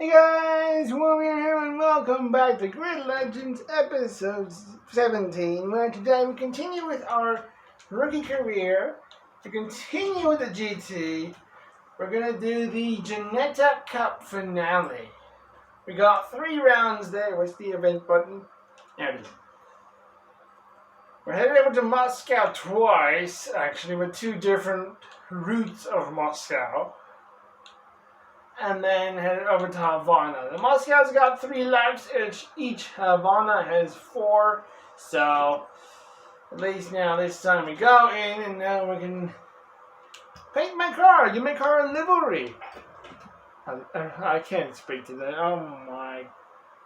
Hey guys, Warrior here and welcome back to Grid Legends episode 17, where today we continue with our rookie career. To continue with the GT, we're going to do the Ginetta Cup finale. We got 3 rounds there. What's the event button? There it is. We're headed over to Moscow twice, actually, with 2 different routes of Moscow. And then headed over to Havana. The Moscow's got 3 laps each. Havana has 4. So, at least now this time we go in and now we can paint my car. Give my car a livery. I can't speak to that. Oh my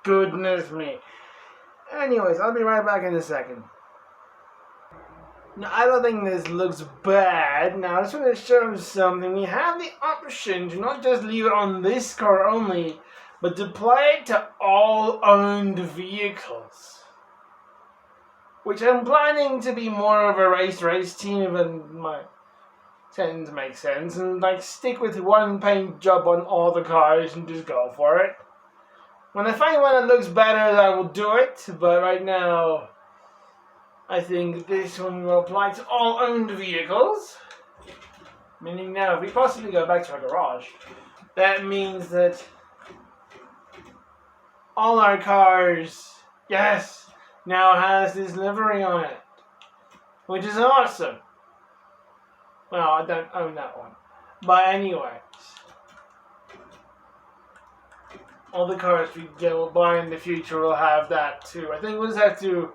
goodness me. Anyways, I'll be right back in a second. Now, I don't think this looks bad. Now, I just want to show you something. We have the option to not just leave it on this car only, but to apply it to all owned vehicles. Which I'm planning to be more of a race team, and my sentence makes sense. And like stick with one paint job on all the cars and just go for it. When I find one that looks better, I will do it. But right now, I think this one will apply to all owned vehicles. Meaning now, if we possibly go back to our garage, that means that all our cars, yes, now has this livery on it. Which is awesome. Well, I don't own that one. But anyways, all the cars we will buy in the future will have that too. I think we'll just have to...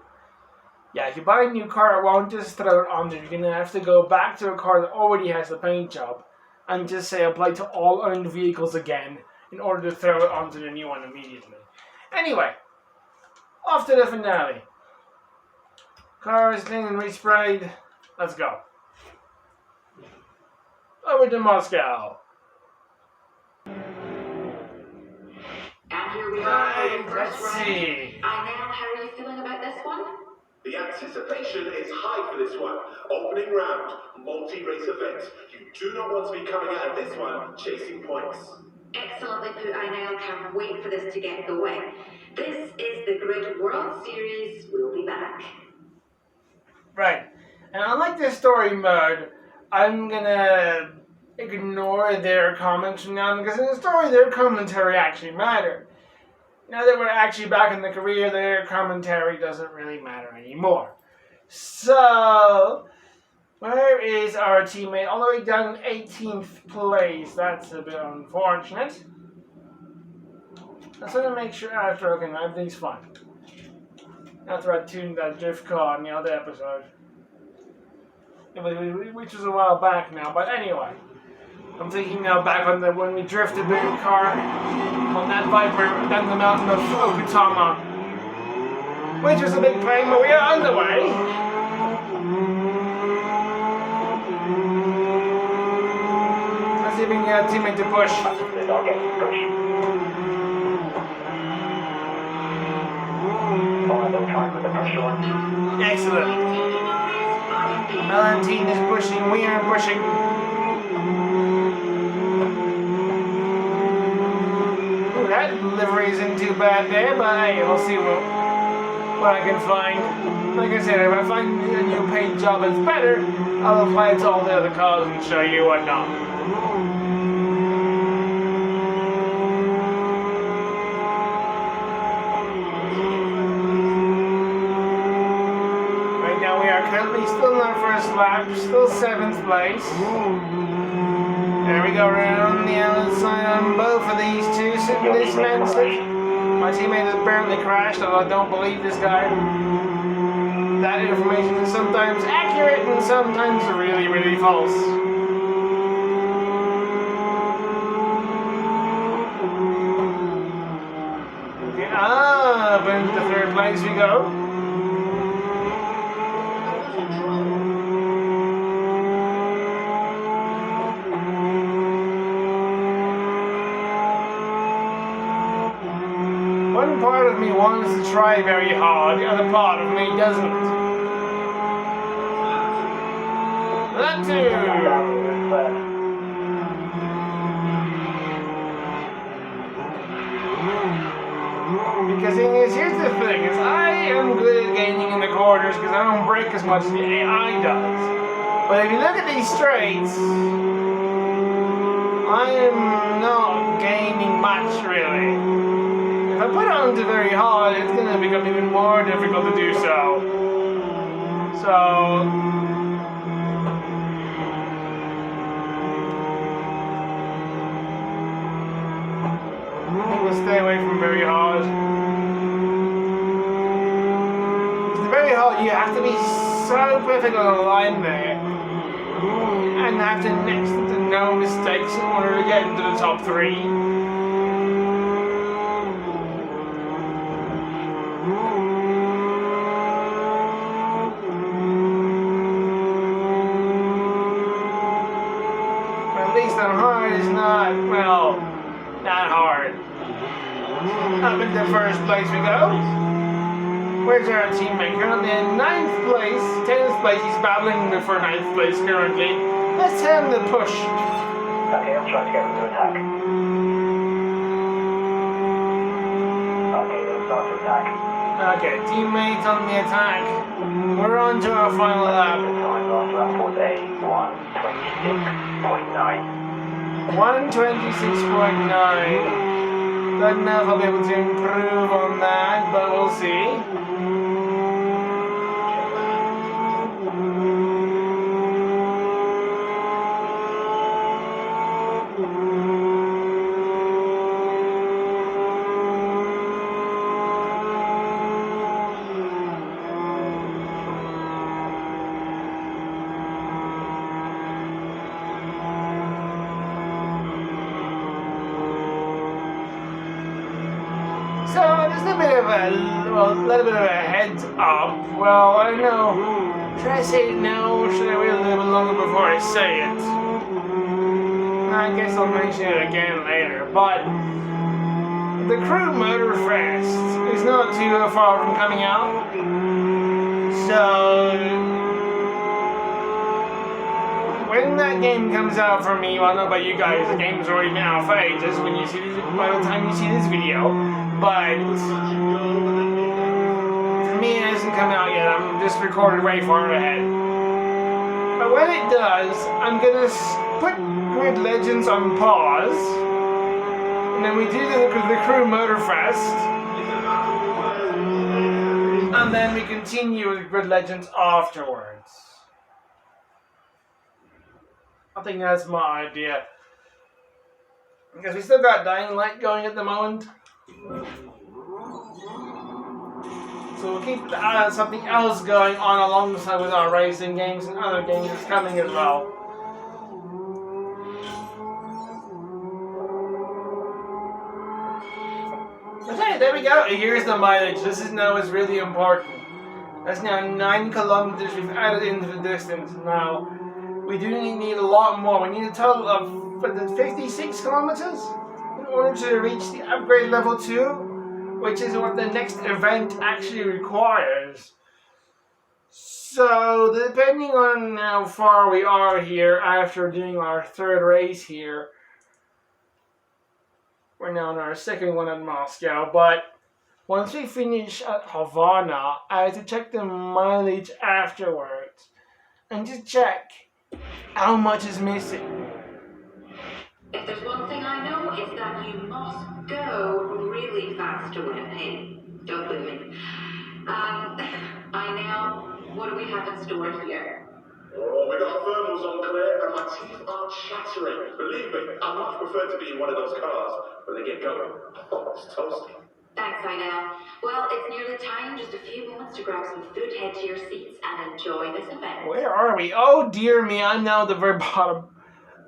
Yeah, if you buy a new car, it won't just throw it on there. You're going to have to go back to a car that already has the paint job and just say apply to all owned vehicles again in order to throw it onto the new one immediately. Anyway, off to the finale. Car is clean and resprayed. Let's go. Over to Moscow. And here we are. Right, let's see. I know, how are you feeling about this one? The anticipation is high for this one. Opening round, multi-race event. You do not want to be coming out of this one chasing points. Excellently put, I can't wait for this to get going. This is the Grid World Series. We'll be back. Right. And unlike this story mode, I'm gonna ignore their comments from now on, because in the story, their commentary actually mattered. Now that we're actually back in the career, their commentary doesn't really matter anymore. So, where is our teammate? All the way down in 18th place. That's a bit unfortunate. I just want to make sure after, okay, everything's fine. After I tuned that drift car in the other episode. Which was a while back now, but anyway. I'm thinking now back on when we drifted the car on that Viper down the mountain of Okutama. Which was a big pain, but we are underway. Let's see if we can get a teammate to push. Excellent. Valentine is pushing, we are pushing. That livery isn't too bad there, but hey, we'll see what I can find. Like I said, if I find a new paint job that's better, I'll apply it to all the other cars and show you what not. Right now we are currently still in our first lap, still 7th place. There we go, around the outside on both of these two, sitting this nicely. My teammate has apparently crashed, although I don't believe this guy. That information is sometimes accurate and sometimes really, really false. Okay, up into 3rd place we go. One part of me wants to try very hard, the other part of me doesn't. That too! Because here's the thing, is I am good at gaining in the corners because I don't break as much as the AI does. But if you look at these straights, I am not gaining much really. If I put it onto very hard, it's going to become even more difficult to do so. I think we'll stay away from very hard. Because very hard, you have to be so perfect on the line there. And have to next to no mistakes in order to get into the top 3. At least on hard is not, well, not hard. Up into first place we go. Where's our teammate? Currently in 9th place. 10th place, he's battling for 9th place currently. Let's tell him to push. Okay, I'm trying to get him to attack. Okay, they'll start to attack. Okay, teammates on the attack. We're on to our final lap. The time last lap was a 1:26.9. 1:26.9. Don't know if I'll be able to improve on that, but we'll see. So just a bit of a little bit of a heads up. Well, I don't know. Should I say it now or should I wait a little bit longer before I say it? I guess I'll mention it again later. But the Crew Motor Fest is not too far from coming out. So when that game comes out for me, well, I don't know about you guys, the game's already been out for ages when you see this, by the time you see this video. But for me, it hasn't come out yet. I'm just recorded way far ahead. But when it does, I'm gonna put Grid Legends on pause, and then we do the Crew Motor Fest, and then we continue with Grid Legends afterwards. I think that's my idea. Because we still got Dying Light going at the moment. So we'll keep something else going on alongside with our racing games and other games that's coming as well. Okay, there we go. Here's the mileage. This is now is really important. That's now 9 kilometers we've added into the distance. Now, we do need a lot more. We need a total of 56 kilometers in order to reach the upgrade level 2, which is what the next event actually requires. So, depending on how far we are here after doing our 3rd race here, we're now on our 2nd one at Moscow, but once we finish at Havana, I have to check the mileage afterwards and just check how much is missing. If there's one thing I know, it's that you must go really fast to win. Hey, don't believe me. I know. What do we have in store here? Oh, we got our thermals on clear and my teeth are chattering. Believe me, I much prefer to be in one of those cars when they get going. Oh, it's toasty. Thanks, I know. Well, it's nearly time. Just a few moments to grab some food, head to your seats, and enjoy this event. Where are we? Oh dear me, I'm now at the very bottom.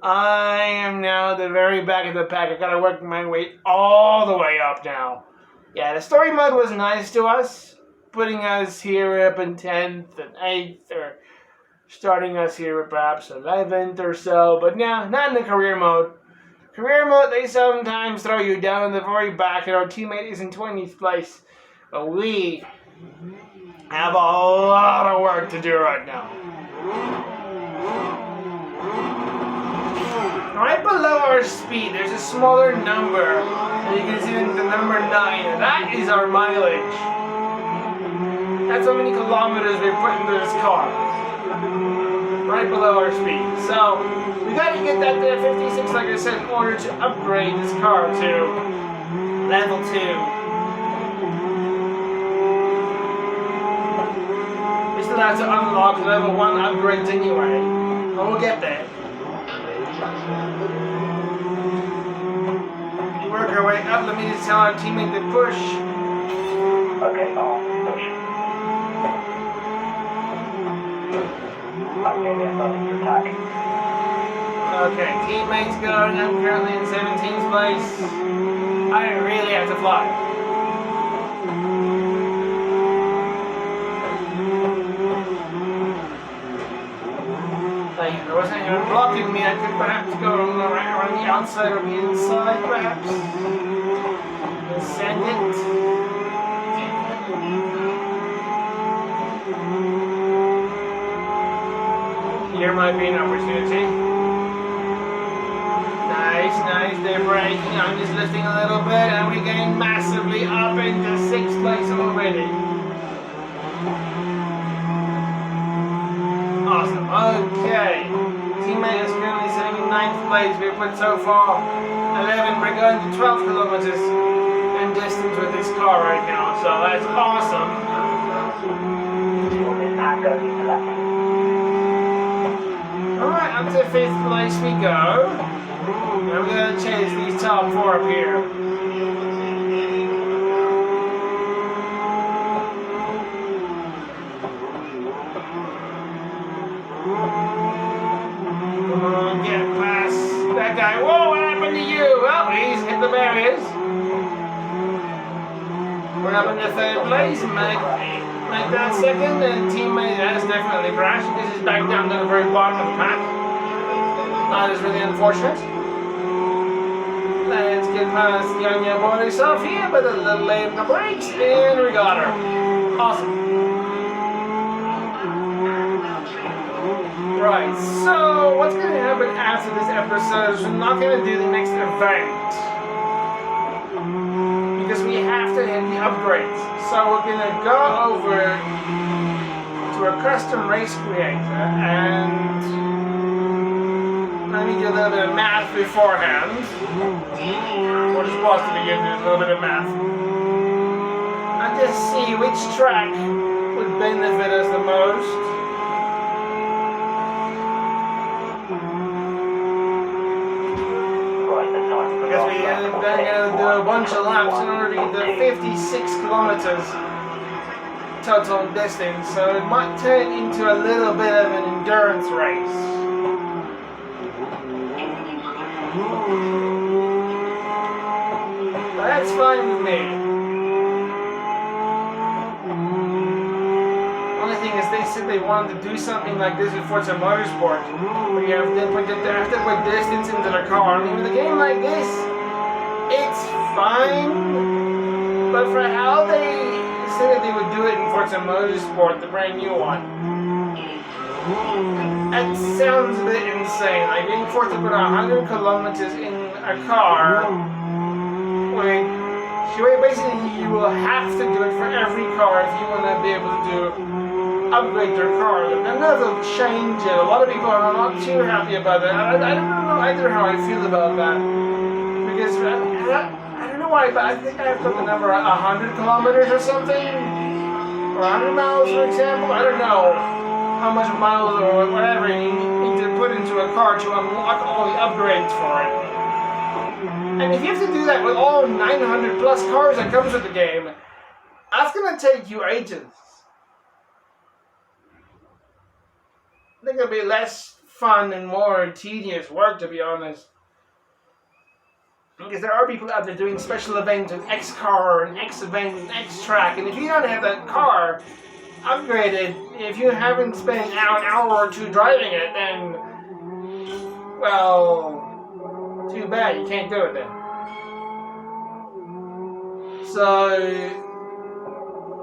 I am now at the very back of the pack. I gotta work my way all the way up now. Yeah, the story mode was nice to us, putting us here up in 10th and 8th, or starting us here at perhaps 11th or so, but now, not in the career mode. Career mode, they sometimes throw you down in the very back, and our teammate is in 20th place. But we have a lot of work to do right now. Right below our speed, there's a smaller number, and you can see the number 9, and that is our mileage. That's how many kilometers we've put into this car. Right below our speed. So, we gotta get that to 56, like I said, in order to upgrade this car to level 2. We still have to unlock level 1 upgrades anyway, but we'll get there. We work our way up. Let me just tell our teammate to push. Okay, push. Okay, they're starting to attack. Okay, teammates going. I'm currently in 17th place. I really have to fly. Like, there wasn't anyone blocking me. I could perhaps go around the outside or the inside, perhaps. Send it. Here might be an opportunity. Nice, they're braking. I'm just lifting a little bit and we're getting massively up into 6th place already. Awesome, okay. Teammate is currently sitting in 9th place. We've put so far 11, we're going to 12 kilometers in distance with this car right now, so that's awesome. Alright, up to 5th place we go. And we're going to chase these top 4 up here. Come on, get past that guy. Whoa, what happened to you? Well, he's hit the barriers. We're up in the 3rd place. Make that 2nd, and teammate has definitely crashed. This is back down to the very bottom of the pack. That is really unfortunate. Let's get past the young boy herself here, but a little late in the brakes, and we got her. Awesome. Right, so what's going to happen after this episode is we're not going to do the next event. Because we have to hit the upgrades. So we're going to go over to a custom race creator and let me do a little bit of math beforehand. We're just supposed to begin doing a little bit of math. And just see which track would benefit us the most. Because we are going to do a bunch of laps in order to get to 56 kilometers total distance, so it might turn into a little bit of an endurance race. But that's fine with me. Only thing is they said they wanted to do something like this with Forza Motorsport, where you have to put distance into the car. I mean, with a game like this, it's fine, but for how they said that they would do it in Forza Motorsport, the brand new one, that sounds a bit insane. Like being forced to put 100 kilometers in a car, basically you will have to do it for every car if you want to be able to upgrade their car. And then they'll change it. A lot of people are not too happy about that. I don't know either how I feel about that. Because I don't know why, but I think I have put the number 100 kilometers or something. Or 100 miles, for example. I don't know how much miles or whatever you need to put into a car to unlock all the upgrades for it. And if you have to do that with all 900 plus cars that comes with the game, that's going to take you ages. I think it'll be less fun and more tedious work, to be honest. Because there are people out there doing special events with X car and X event and X track, and if you don't have that car upgraded, if you haven't spent an hour or two driving it, then, well, too bad, you can't do it then. So,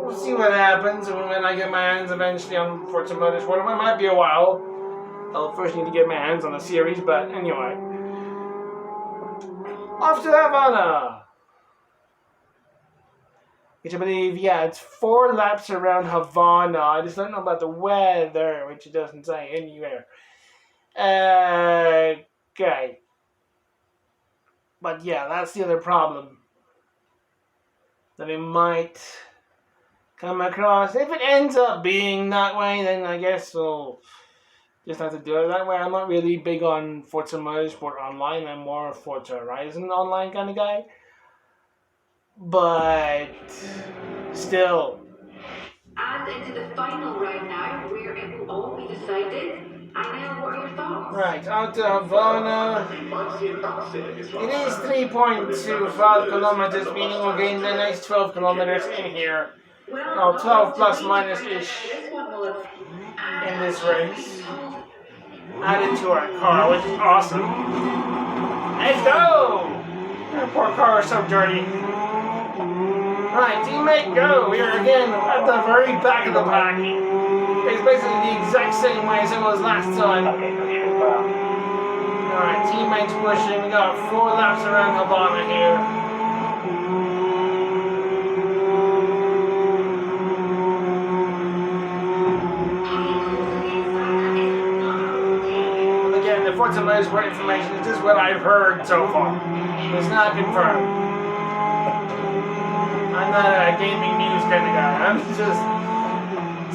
we'll see what happens when I get my hands eventually on Forza Motorsport. It might be a while. I'll first need to get my hands on the series, but anyway. Off to Havana! Which I believe, yeah, it's 4 laps around Havana. I just don't know about the weather, which it doesn't say anywhere. Okay. But yeah, that's the other problem that we might come across. If it ends up being that way, then I guess we'll just have to do it that way. I'm not really big on Forza Motorsport Online. I'm more a Forza Horizon Online kind of guy. But still. And into the final round now, where it will all be decided. Anil, what are your thoughts? Right, out to Havana. It is 3.25 kilometers, meaning we'll gain the next 12 kilometers in here. No, 12 plus minus-ish in this race. Added to our car, which is awesome. Let's go! Our poor car is so dirty. Right, teammate, go! We are again at the very back of the pack. It's basically the exact same way as it was last time. Alright, teammates pushing. We got 4 laps around Havana here. And again, the Forza Motorsport information is just what I've heard so far. It's not confirmed. I'm not a gaming news kind of guy. I'm just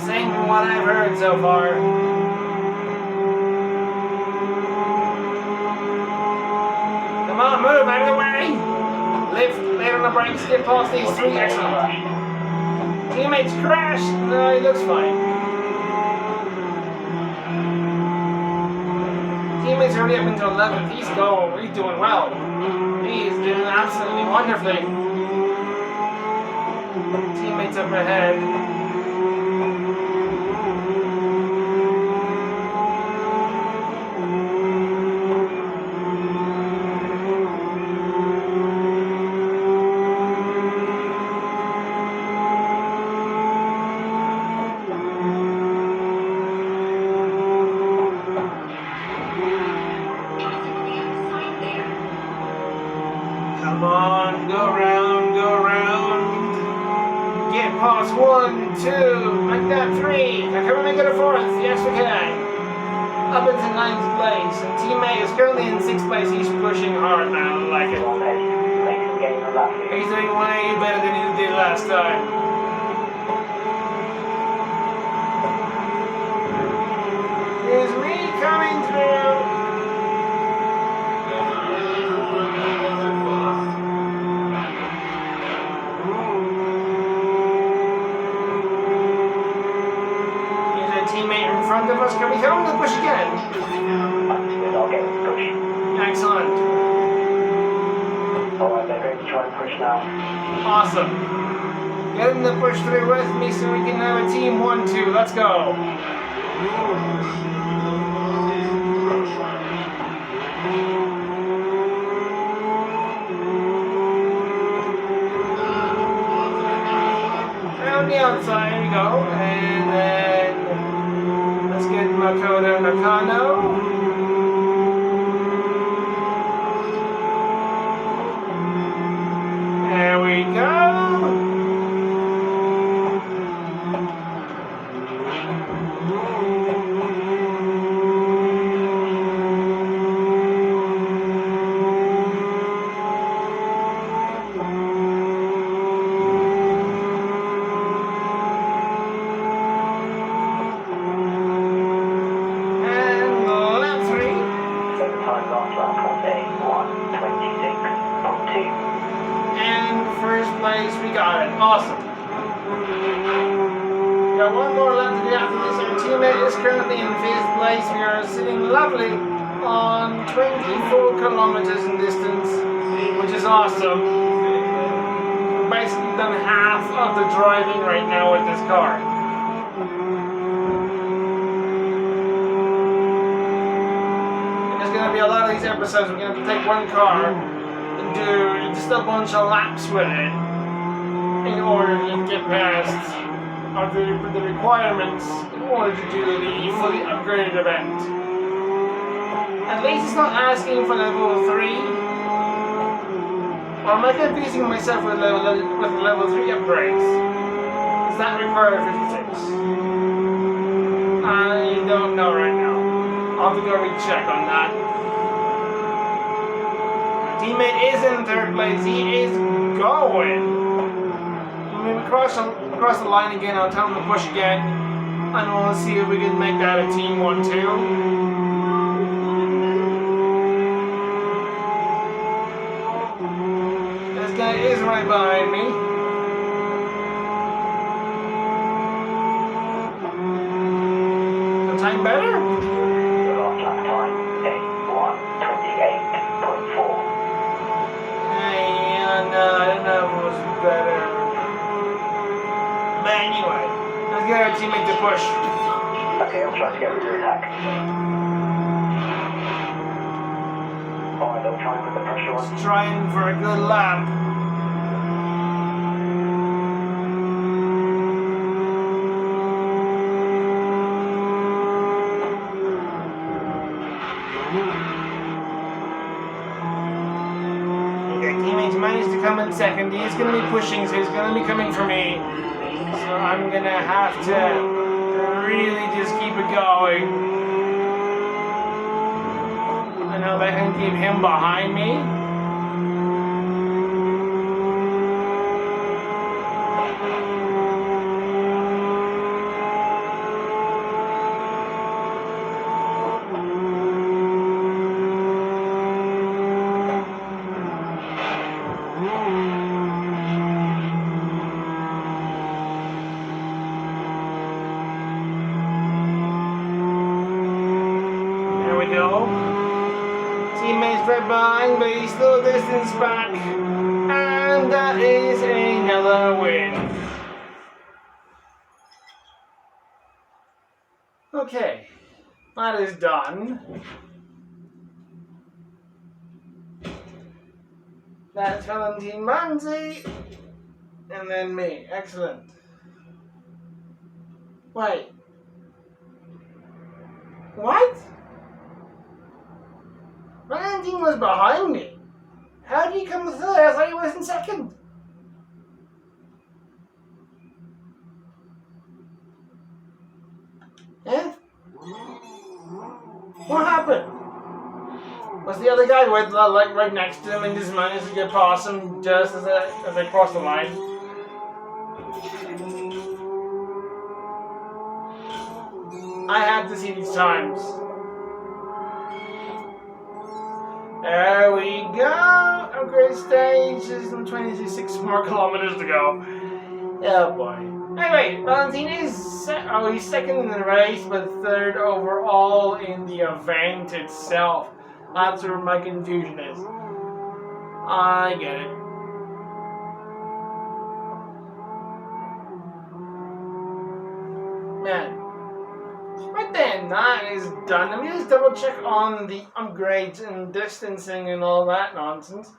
saying what I've heard so far. Come on, move out of the way! Lift, lay on the brakes, get past these 3 excellent. Teammates crash! No, he looks fine. Teammates already up into 11th. He's doing well. He's doing absolutely wonderfully. Teammates up ahead. Come on, go round, go round. Get past 1, 2, make that 3. Now can we make it a 4th? Yes, we can. Up into 9th place. And teammate is currently in 6th place. He's pushing hard now. I like it. He's doing way better than he did last time. Here's me coming through. Teammate in front of us. Can we come to the push again? Excellent. Alright, they're ready to try and push now. Awesome. Get in the push through with me so we can have a team 1-2. Let's go. Around the outside, here we go. And then let's get Makoto Nakano. There we go. We got it. Awesome. We got 1 more lap to do after this. Our teammate is currently in 5th place. We are sitting lovely on 24 kilometers in distance, which is awesome. We've basically done half of the driving right now with this car. And there's going to be a lot of these episodes. We're going to have to take one car and do just a bunch of laps with it in order to get past the requirements in order to do the fully upgraded event. At least it's not asking for level 3, Or am I confusing myself with level 3 upgrades? Does that require 56? I don't know right now. I'll have to go recheck on that. My teammate is in third place. He is going. When we cross the line again, I'll tell him to push again. And we'll see if we can make that a team 1-2. This guy is right behind me. The time better? Your last lap time, 1:28.4. Yeah, no, I don't know if it was better. But anyway, let's get our teammate to push. Okay, I'll try to get rid of the attack. Alright, I'll try and put the pressure on. Just trying for a good lap. Okay, teammates managed to come in second. He's going to be pushing, so he's going to be coming for me. So I'm going to have to really just keep it going. I know if I can keep him behind me. There we go. Teammates right behind, but he's still distance back. And that is another win. Okay, that is done. That's Valentine Manzi. And then me. Excellent. Wait. What? Valentine was behind me. How did he come third? I thought he was in second. Yeah? What happened? Was the other guy with like right next to him and just managed to get past him just as I crossed the line? I had to see these times. There we go. Upgrade stage. There's 26 more kilometers to go. Oh boy. Anyway, Valentine is he's second in the race, but third overall in the event itself. That's where my confusion is. I get it. Man. Right then, that is done. Let me just double check on the upgrades and distancing and all that nonsense.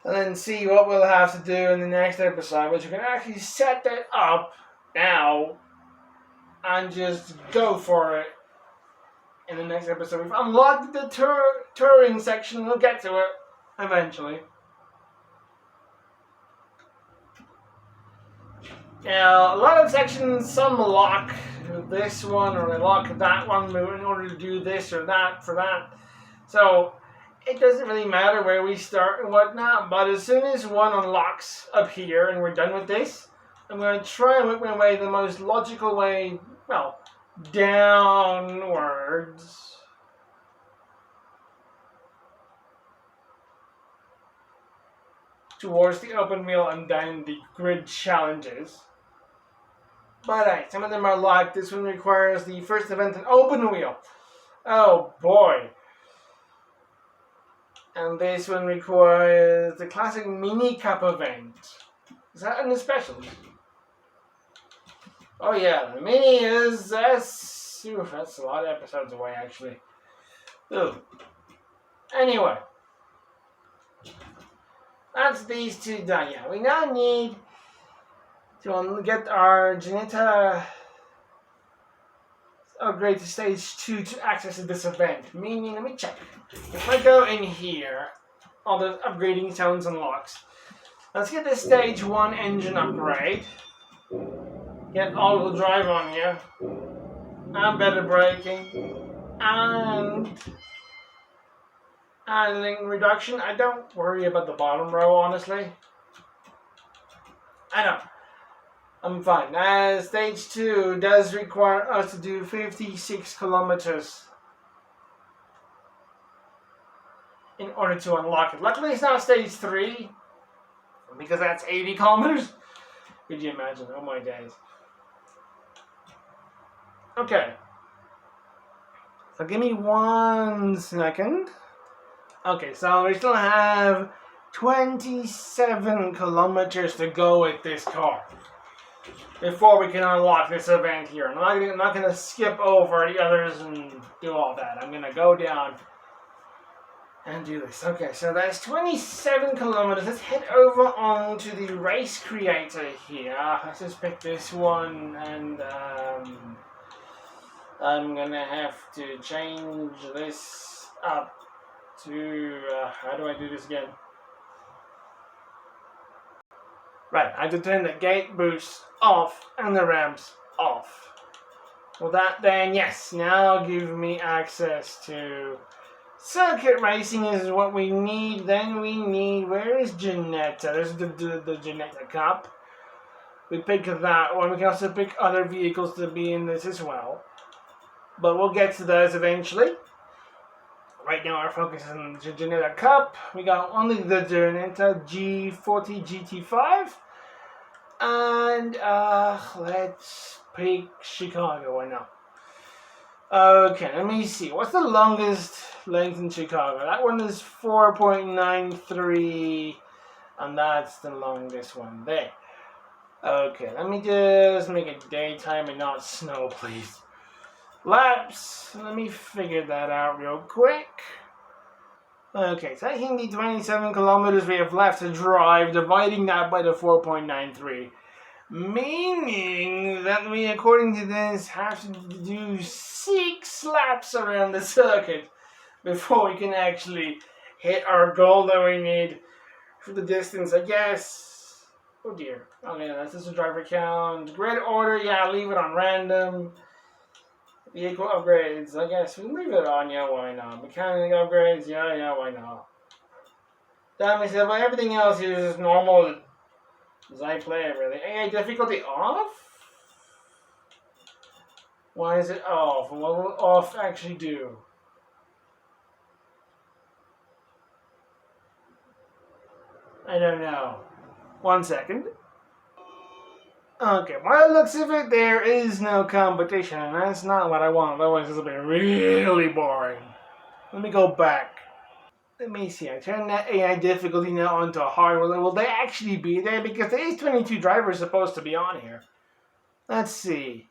And then see what we'll have to do in the next episode, which we can actually set that up now and just go for it in the next episode. We've unlocked the touring section. We'll get to it eventually. Now, a lot of sections, some lock this one or they lock that one in order to do this or that for that. So, it doesn't really matter where we start and whatnot, but as soon as one unlocks up here and we're done with this, I'm going to try and work my way the most logical way, well, downwards. Towards the open wheel and down the grid challenges. But hey, some of them are locked. This one requires the first event an open wheel. Oh boy. And this one requires the classic mini cup event. Is that in the specials? Oh yeah, the mini is that's a lot of episodes away actually. Ooh. Anyway. That's these two done. Yeah, we now need to get our Ginetta upgrade to stage 2 to access this event. Meaning, let me check. If I go in here, all the upgrading sounds unlocks. Let's get the stage 1 engine upgrade. Get all-wheel drive on you. And better braking. And handling reduction. I don't worry about the bottom row, honestly. I know. I'm fine. Stage 2 does require us to do 56 kilometers in order to unlock it. Luckily, it's not stage 3 because that's 80 kilometers. Could you imagine? Oh my days. Okay. So give me 1 second. Okay, so we still have 27 kilometers to go with this car before we can unlock this event here. I'm not gonna skip over the others and do all that. I'm gonna go down and do this. Okay, so that's 27 kilometers. Let's head over onto the race creator here. Let's just pick this one, and I'm gonna have to change this up to how do I do this again? Right, I have to turn the gate boost off and the ramps off. Well, that then, yes, now give me access to circuit racing is what we need. Then we need, where is Ginetta? There's the Ginetta Cup. We pick that one. We can also pick other vehicles to be in this as well. But we'll get to those eventually. Right now our focus is on the Ginetta Cup. We got only the Ginetta G40 GT5. And let's pick Chicago, why not? Okay, let me see. What's the longest length in Chicago? That one is 4.93. And that's the longest one there. Okay, let me just make it daytime and not snow, please. Laps, let me figure that out real quick. Okay, so I think the 27 kilometers we have left to drive, dividing that by the 4.93. Meaning that we, according to this, have to do 6 laps around the circuit before we can actually hit our goal that we need for the distance, I guess. Oh dear. Okay, that's just a driver count. Grid order, yeah, leave it on random. Vehicle upgrades, I guess we leave it on, yeah, why not? Mechanic upgrades, yeah, why not? That means that everything else here is just normal as I play it, really. AI difficulty off? Why is it off? What will off actually do? I don't know. 1 second. Okay, by the looks of it, there is no competition, and that's not what I want. Otherwise, this will be really boring. Let me go back. Let me see. I turn that AI difficulty now onto hard. Will they actually be there? Because there is 22 drivers supposed to be on here. Let's see.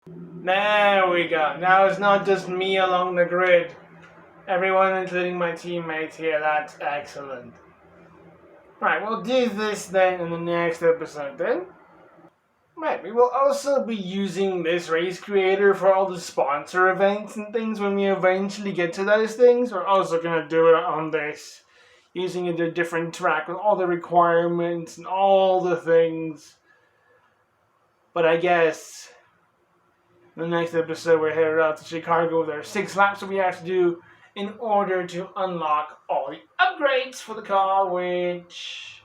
There we go. Now it's not just me along the grid. Everyone, including my teammates here. That's excellent. Right, we'll do this then in the next episode then. Right, we will also be using this race creator for all the sponsor events and things when we eventually get to those things. We're also going to do it on this, using a different track with all the requirements and all the things. But I guess in the next episode we're headed out to Chicago. There are 6 laps that we have to do in order to unlock all the upgrades for the car, which,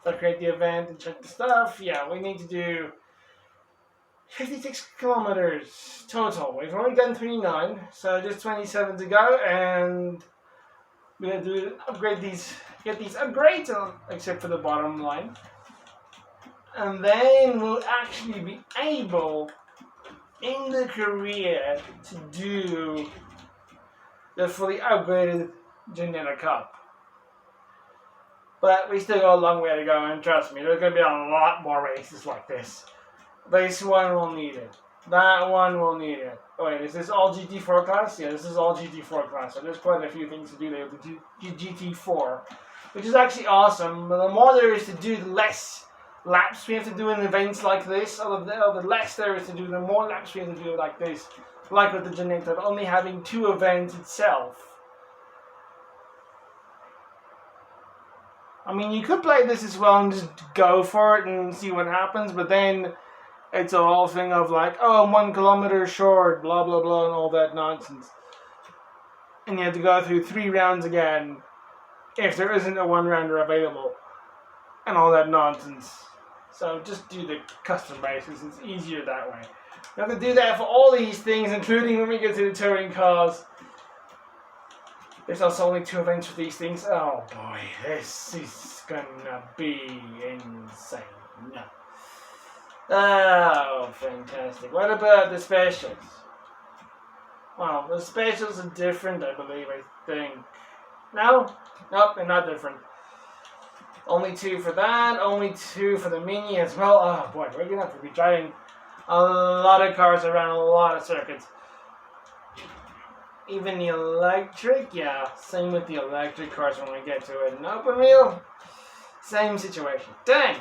if I create the event and check the stuff, yeah, we need to do 56 kilometers total. We've only done 29, so just 27 to go, and we're gonna do get these upgrades, except for the bottom line, and then we'll actually be able in the career to do the fully upgraded Ginetta Cup. But we still got a long way to go, and trust me, there's gonna be a lot more races like this. This one will need it. That one will need it. Oh wait, is this all GT4 class? Yeah, this is all GT4 class. So there's quite a few things to do there with the GT4. Which is actually awesome. But the more there is to do, the less laps we have to do in events like this. The less there is to do, the more laps we have to do like this. Like with the Ginetta, only having 2 events itself. I mean, you could play this as well and just go for it and see what happens, but then it's a whole thing of like, oh, I'm 1 kilometer short, blah, blah, blah, and all that nonsense. And you have to go through 3 rounds again if there isn't a 1-rounder available, and all that nonsense. So just do the custom races, it's easier that way. You have to do that for all these things, including when we get to the touring cars. There's also only 2 events for these things. Oh boy, this is gonna be insane. No. Oh, fantastic. What about the specials? Well, the specials are different, I believe, I think. No? Nope, they're not different. Only 2 for that, only 2 for the Mini as well. Oh boy, we're gonna have to be driving a lot of cars around a lot of circuits. Even the electric, yeah, same with the electric cars when we get to an open wheel. Same situation. Dang!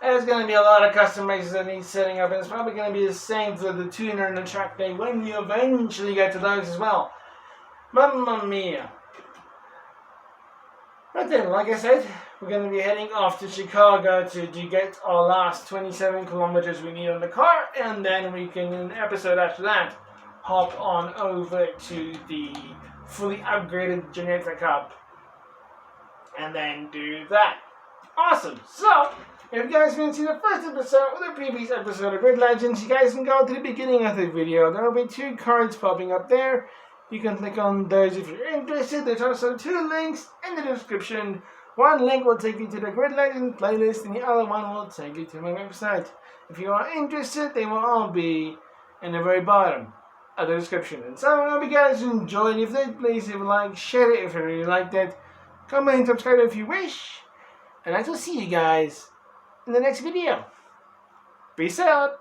There's going to be a lot of custom races that need setting up, and it's probably going to be the same for the tuner and the track day when you eventually get to those as well. Mamma mia! But then, like I said, we're going to be heading off to Chicago to get our last 27 kilometers we need on the car, and then we can, in an episode after that, hop on over to the fully upgraded Ginetta Cup and then do that. Awesome! So, if you guys want to see the first episode or the previous episode of Grid Legends, you guys can go to the beginning of the video. There will be 2 cards popping up there. You can click on those if you're interested. There's also 2 links in the description. One link will take you to the Grid Legends playlist and the other one will take you to my website. If you are interested, they will all be in the very bottom of the description. And so I hope you guys enjoyed. If they please leave a like, share it if you really liked it, comment and subscribe if you wish, and I will see you guys in the next video. Peace out.